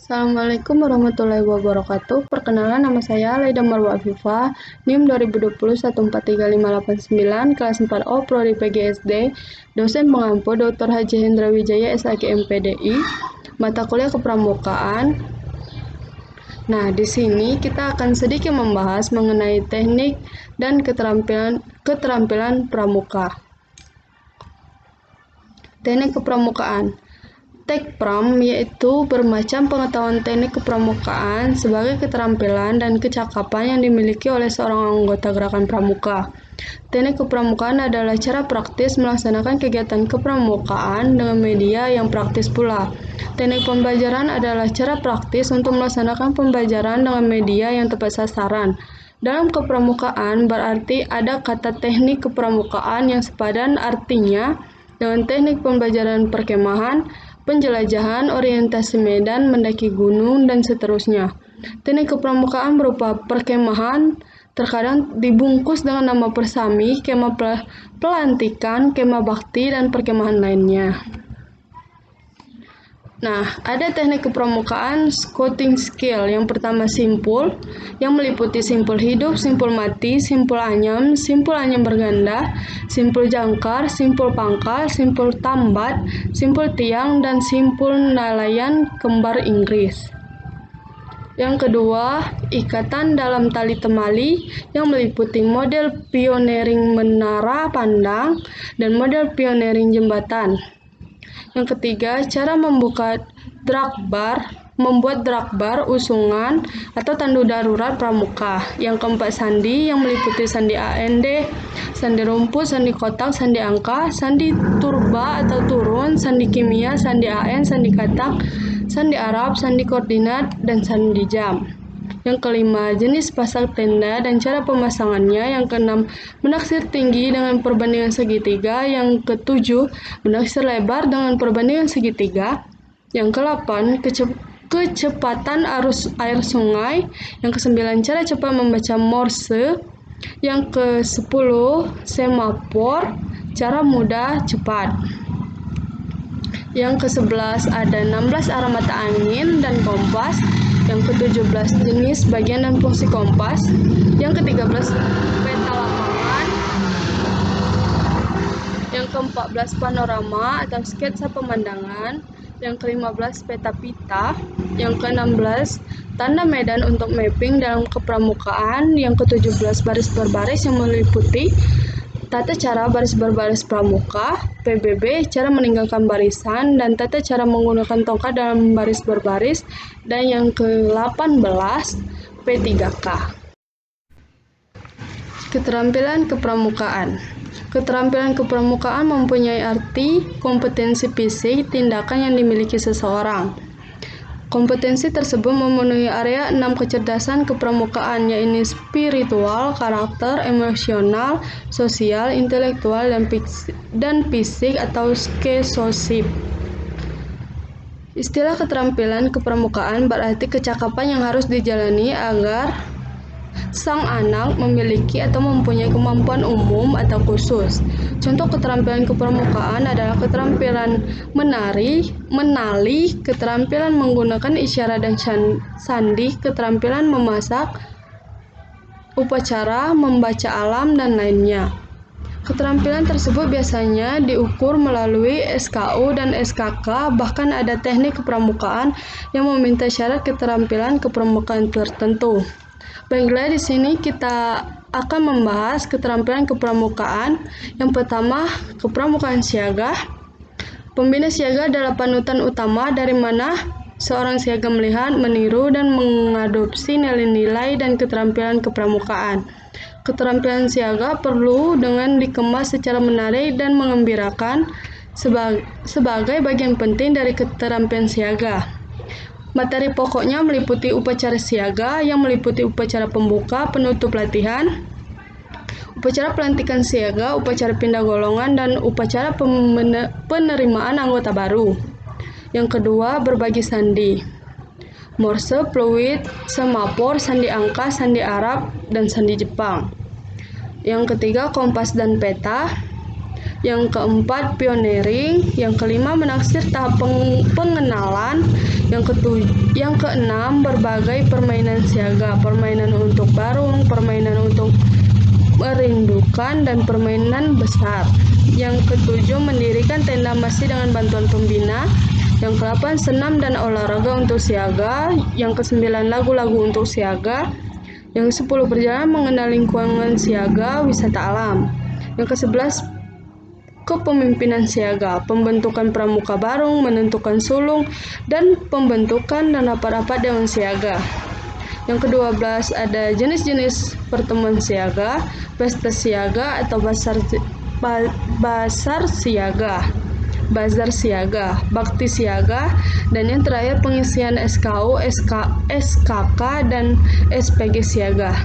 Assalamualaikum warahmatullahi wabarakatuh. Perkenalan, nama saya Laida Marwa Afifah, NIM 2020-143589, kelas 4O, Prodi PGSD, dosen pengampu Dr. Haji Hendra Wijaya, SAG MPDI, mata kuliah kepramukaan. Nah, di sini kita akan sedikit membahas mengenai teknik dan keterampilan pramuka. Teknik kepramukaan. Tekpram yaitu bermacam pengetahuan teknik kepramukaan sebagai keterampilan dan kecakapan yang dimiliki oleh seorang anggota gerakan pramuka. Teknik kepramukaan adalah cara praktis melaksanakan kegiatan kepramukaan dengan media yang praktis pula. Teknik pembelajaran adalah cara praktis untuk melaksanakan pembelajaran dengan media yang tepat sasaran. Dalam kepramukaan berarti ada kata teknik kepramukaan yang sepadan artinya dengan teknik pembelajaran perkemahan, penjelajahan, orientasi medan, mendaki gunung, dan seterusnya. Teknik kepramukaan berupa perkemahan, terkadang dibungkus dengan nama persami, kemah pelantikan, kemah bakti, dan perkemahan lainnya. Nah, ada teknik kepramukaan scouting skill. Yang pertama simpul, yang meliputi simpul hidup, simpul mati, simpul anyam berganda, simpul jangkar, simpul pangkal, simpul tambat, simpul tiang, dan simpul nelayan kembar Inggris. Yang kedua, ikatan dalam tali temali yang meliputi model pioneering menara pandang dan model pioneering jembatan. Yang ketiga, cara membuat drag bar, usungan, atau tandu darurat pramuka. Yang keempat, sandi yang meliputi sandi AND, sandi rumput, sandi kotak, sandi angka, sandi turba atau turun, sandi kimia, sandi AN, sandi katak, sandi Arab, sandi koordinat, dan sandi jam. Yang kelima, jenis pasang tenda dan cara pemasangannya. Yang keenam, menaksir tinggi dengan perbandingan segitiga. Yang ketujuh, menaksir lebar dengan perbandingan segitiga. Yang kedelapan, kecepatan arus air sungai. Yang kesembilan, cara cepat membaca Morse. Yang kesepuluh, semafor, cara mudah cepat. Yang ke-11 ada 16 arah mata angin dan kompas. Yang ke-17 jenis bagian dan fungsi kompas. Yang ke-13 peta lapangan. Yang ke-14 panorama atau sketsa pemandangan. Yang ke-15 peta pita. Yang ke-16 tanda medan untuk mapping dalam kepramukaan. Yang ke-17 baris berbaris yang meliputi tata cara baris berbaris pramuka, PBB, cara meninggalkan barisan, dan tata cara menggunakan tongkat dalam baris berbaris, dan yang ke-18, P3K. Keterampilan kepramukaan. Keterampilan kepramukaan mempunyai arti kompetensi fisik, tindakan yang dimiliki seseorang. Kompetensi tersebut memenuhi area 6 kecerdasan kepramukaan, yaitu spiritual, karakter, emosional, sosial, intelektual, dan fisik atau skesosip. Istilah keterampilan kepramukaan berarti kecakapan yang harus dijalani agar sang anak memiliki atau mempunyai kemampuan umum atau khusus. Contoh keterampilan kepramukaan adalah keterampilan menali, keterampilan menggunakan isyarat dan sandi, keterampilan memasak, upacara, membaca alam, dan lainnya. Keterampilan tersebut biasanya diukur melalui SKU dan SKK, bahkan ada teknik kepramukaan yang meminta syarat keterampilan kepramukaan tertentu. Baiklah, di sini kita akan membahas keterampilan kepramukaan. Yang pertama, kepramukaan siaga. Pembina siaga adalah panutan utama dari mana seorang siaga melihat, meniru, dan mengadopsi nilai-nilai dan keterampilan kepramukaan. Keterampilan siaga perlu dengan dikemas secara menarik dan mengembirakan sebagai bagian penting dari keterampilan siaga. Materi pokoknya meliputi upacara siaga yang meliputi upacara pembuka, penutup latihan, upacara pelantikan siaga, upacara pindah golongan, dan upacara penerimaan anggota baru. Yang kedua, berbagi sandi. Morse, fluid, semafor, sandi angka, sandi Arab, dan sandi Jepang. Yang ketiga, kompas dan peta. Yang keempat, pioneering. Yang kelima, menaksir tahap pengenalan. Yang keenam, berbagai permainan siaga, permainan untuk barung, permainan untuk merindukan, dan permainan besar. Yang ketujuh, mendirikan tenda masjid dengan bantuan pembina. Yang ke-8, senam dan olahraga untuk siaga. Yang ke-9, lagu-lagu untuk siaga. Yang ke-10, perjalanan mengenal lingkungan siaga, wisata alam. Yang ke-11, kepemimpinan siaga, pembentukan pramuka barung, menentukan sulung, dan pembentukan dan rapat-rapat dewan siaga. Yang ke-12 ada jenis-jenis pertemuan siaga, pesta siaga atau bazar siaga, bakti siaga, dan yang terakhir pengisian SKU, SKK, dan SPG siaga.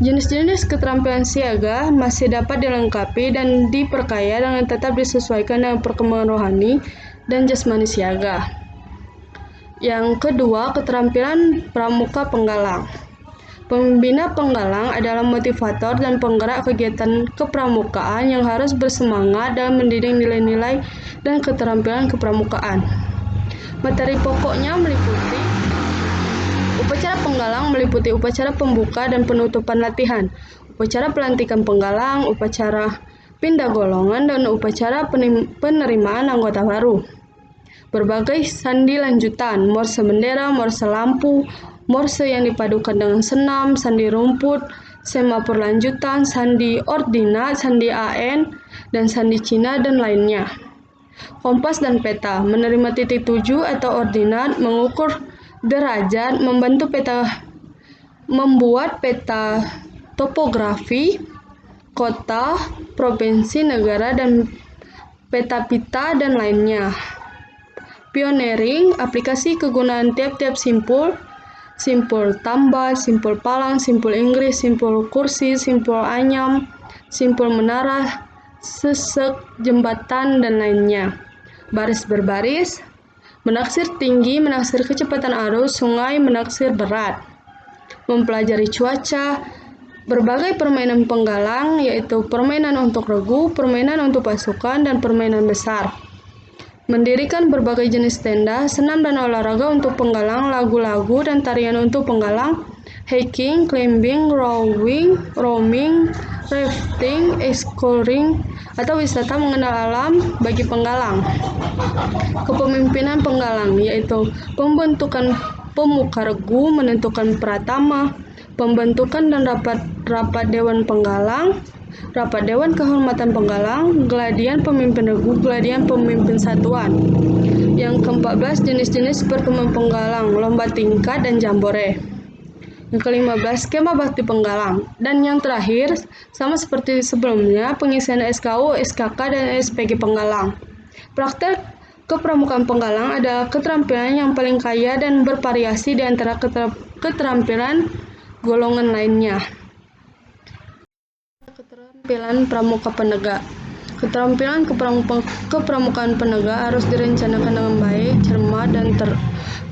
Jenis-jenis keterampilan siaga masih dapat dilengkapi dan diperkaya dengan tetap disesuaikan dengan perkembangan rohani dan jasmani siaga. Yang kedua, keterampilan pramuka penggalang. Pembina penggalang adalah motivator dan penggerak kegiatan kepramukaan yang harus bersemangat dalam mendidik nilai-nilai dan keterampilan kepramukaan. Materi pokoknya meliputi upacara penggalang, meliputi upacara pembuka dan penutupan latihan, upacara pelantikan penggalang, upacara pindah golongan, dan upacara penerimaan anggota baru. Berbagai sandi lanjutan, morse bendera, morse lampu, morse yang dipadukan dengan senam, sandi rumput, semafor lanjutan, sandi ordinat, sandi AN, dan sandi Cina, dan lainnya. Kompas dan peta, menerima titik tuju atau ordinat, mengukur derajat, membuat peta topografi, kota, provinsi, negara, dan peta pita, dan lainnya. Pioneering, aplikasi kegunaan tiap-tiap simpul tambah, simpul palang, simpul Inggris, simpul kursi, simpul anyam, simpul menara, sesek, jembatan, dan lainnya. Baris berbaris, menaksir tinggi, menaksir kecepatan arus sungai, menaksir berat. Mempelajari cuaca, berbagai permainan penggalang, yaitu permainan untuk regu, permainan untuk pasukan, dan permainan besar. Mendirikan berbagai jenis tenda, senam dan olahraga untuk penggalang, lagu-lagu dan tarian untuk penggalang, hiking, climbing, rowing, roaming, rafting, exploring, atau wisata mengenal alam bagi penggalang. Kepemimpinan penggalang, yaitu pembentukan pemuka regu, menentukan pratama, pembentukan dan rapat dewan penggalang, rapat dewan kehormatan penggalang, geladian pemimpin regu, geladian pemimpin satuan. Yang ke-14, jenis-jenis pertemuan penggalang, lomba tingkat, dan jambore. Yang ke-15, skema bakti penggalang. Dan yang terakhir, sama seperti sebelumnya, pengisian SKU, SKK, dan SPG penggalang. Praktek kepramukaan penggalang adalah keterampilan yang paling kaya dan bervariasi di antara keterampilan golongan lainnya. Keterampilan pramuka penegak. Keterampilan kepramukaan penegak harus direncanakan dengan baik, cermat, dan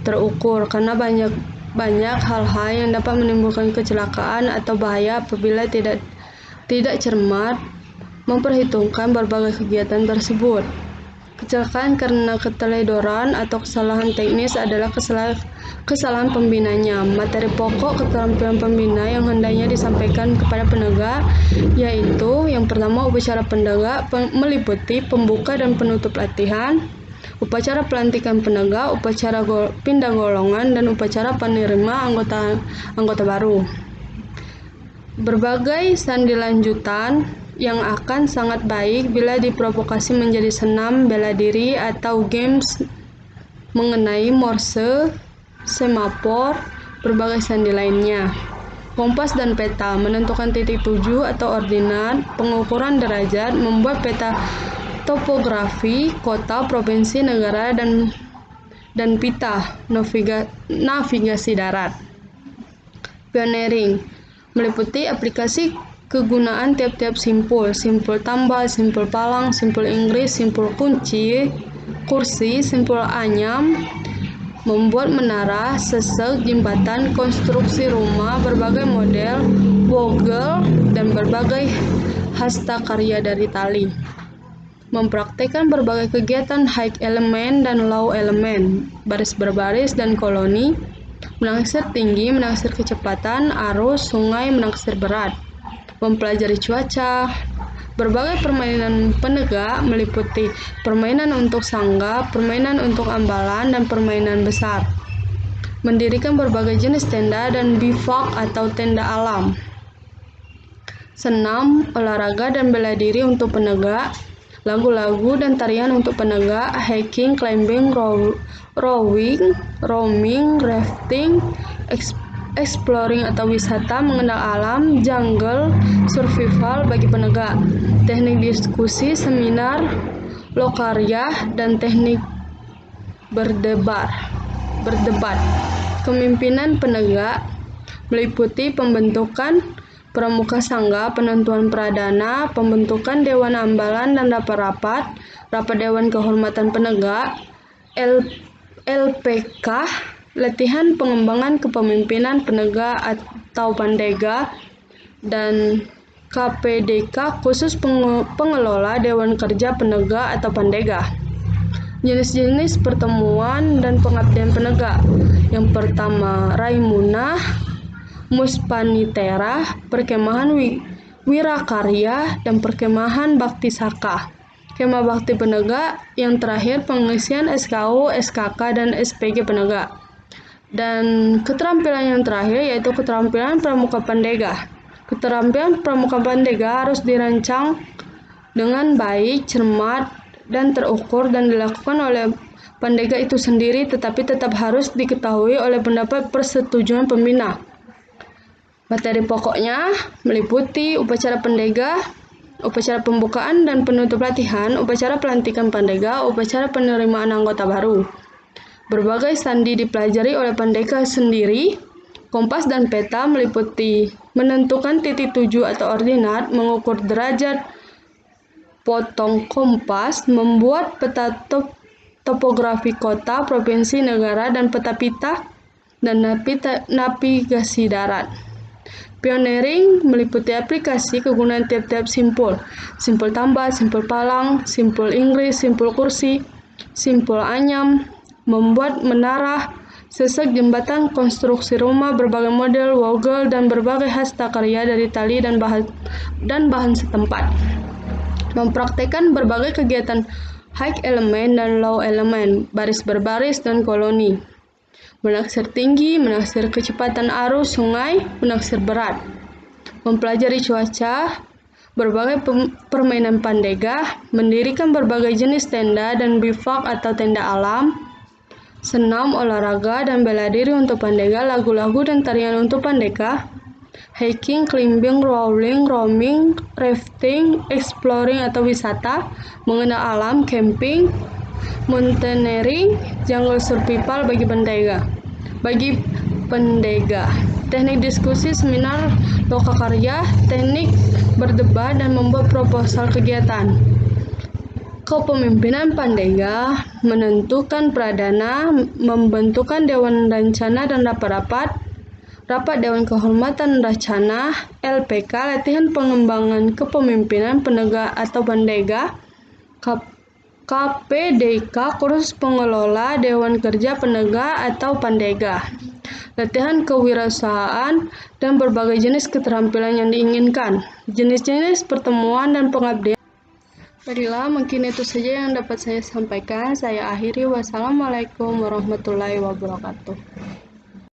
terukur karena banyak hal-hal yang dapat menimbulkan kecelakaan atau bahaya apabila tidak cermat memperhitungkan berbagai kegiatan tersebut. Kecelakaan karena keteledoran atau kesalahan teknis adalah kesalahan pembinanya. Materi pokok keterampilan pembina yang hendaknya disampaikan kepada penegak yaitu yang pertama, upacara penegak meliputi pembuka dan penutup latihan, upacara pelantikan penegak, upacara pindah golongan, dan upacara penerima anggota baru. Berbagai sandi lanjutan yang akan sangat baik bila diprovokasi menjadi senam, bela diri, atau games mengenai morse, semafor, berbagai sandi lainnya. Kompas dan peta, menentukan titik tuju atau ordinat, pengukuran derajat, membuat peta topografi, kota, provinsi, negara, dan pita navigasi darat. Pioneering, meliputi aplikasi kegunaan tiap-tiap simpul tambah, simpul palang, simpul Inggris, simpul kursi, simpul anyam, membuat menara, sesek, jembatan, konstruksi rumah, berbagai model, wogel, dan berbagai hasta karya dari tali. Mempraktikkan berbagai kegiatan high elemen dan low elemen, baris berbaris dan koloni, menaksir tinggi, menaksir kecepatan, arus, sungai, menaksir berat, mempelajari cuaca. Berbagai permainan penegak meliputi permainan untuk sangga, permainan untuk ambalan, dan permainan besar. Mendirikan berbagai jenis tenda dan bivak atau tenda alam. Senam, olahraga, dan bela diri untuk penegak. Lagu-lagu dan tarian untuk penegak, hiking, climbing, rowing, roaming, rafting, exploring atau wisata mengenal alam, jungle, survival bagi penegak, teknik diskusi, seminar, lokarya, dan teknik berdebat. Kepemimpinan penegak meliputi pembentukan pramuka sangga, penentuan pradana, pembentukan dewan ambalan dan rapat-rapat, rapat dewan kehormatan penegak, LPK, latihan pengembangan kepemimpinan penegak atau pandega, dan KPDK, khusus pengelola dewan kerja penegak atau pandega. Jenis-jenis pertemuan dan pengabdian penegak. Yang pertama, Raimunah, Muspanitera, perkemahan Wirakarya, dan perkemahan Bakti Saka. Kemah bakti penegak. Yang terakhir, pengisian SKU, SKK, dan SPG penegak. Dan keterampilan yang terakhir yaitu keterampilan pramuka pandega. Keterampilan pramuka pandega harus dirancang dengan baik, cermat, dan terukur dan dilakukan oleh pandega itu sendiri, tetapi tetap harus diketahui oleh pendapat persetujuan pembina. Materi pokoknya meliputi upacara pendega, upacara pembukaan dan penutup latihan, upacara pelantikan pandega, upacara penerimaan anggota baru. Berbagai sandi dipelajari oleh pandega sendiri. Kompas dan peta meliputi menentukan titik tuju atau ordinat, mengukur derajat potong kompas, membuat peta topografi kota, provinsi, negara, dan peta pita dan navigasi darat. Pioneering meliputi aplikasi kegunaan tiap-tiap simpul tambah, simpul palang, simpul Inggris, simpul kursi, simpul anyam, membuat menara, sesek jembatan, konstruksi rumah, berbagai model, wogel, dan berbagai hasta karya dari tali dan bahan setempat. Mempraktekkan berbagai kegiatan high elemen dan low elemen, baris berbaris dan koloni. Menaksir tinggi, menaksir kecepatan arus sungai, menaksir berat. Mempelajari cuaca, berbagai permainan pandega, mendirikan berbagai jenis tenda dan bivak atau tenda alam, senam, olahraga, dan bela diri untuk pandega, lagu-lagu dan tarian untuk pandega, hiking, climbing, rolling, roaming, rafting, exploring atau wisata, mengenal alam, camping, mountaineering, jungle survival bagi pendega. Teknik diskusi, seminar, lokakarya, teknik berdebat dan membuat proposal kegiatan. Kepemimpinan pandega menentukan pradana, membentukkan dewan rencana dan rapat-rapat, rapat dewan kehormatan rencana, LPK, latihan pengembangan kepemimpinan penegak atau pandega, KPDK, kursus pengelola dewan kerja penegak atau pandega, latihan kewirausahaan, dan berbagai jenis keterampilan yang diinginkan. Jenis-jenis pertemuan dan pengabdian. Baiklah, mungkin itu saja yang dapat saya sampaikan. Saya akhiri. Wassalamualaikum warahmatullahi wabarakatuh.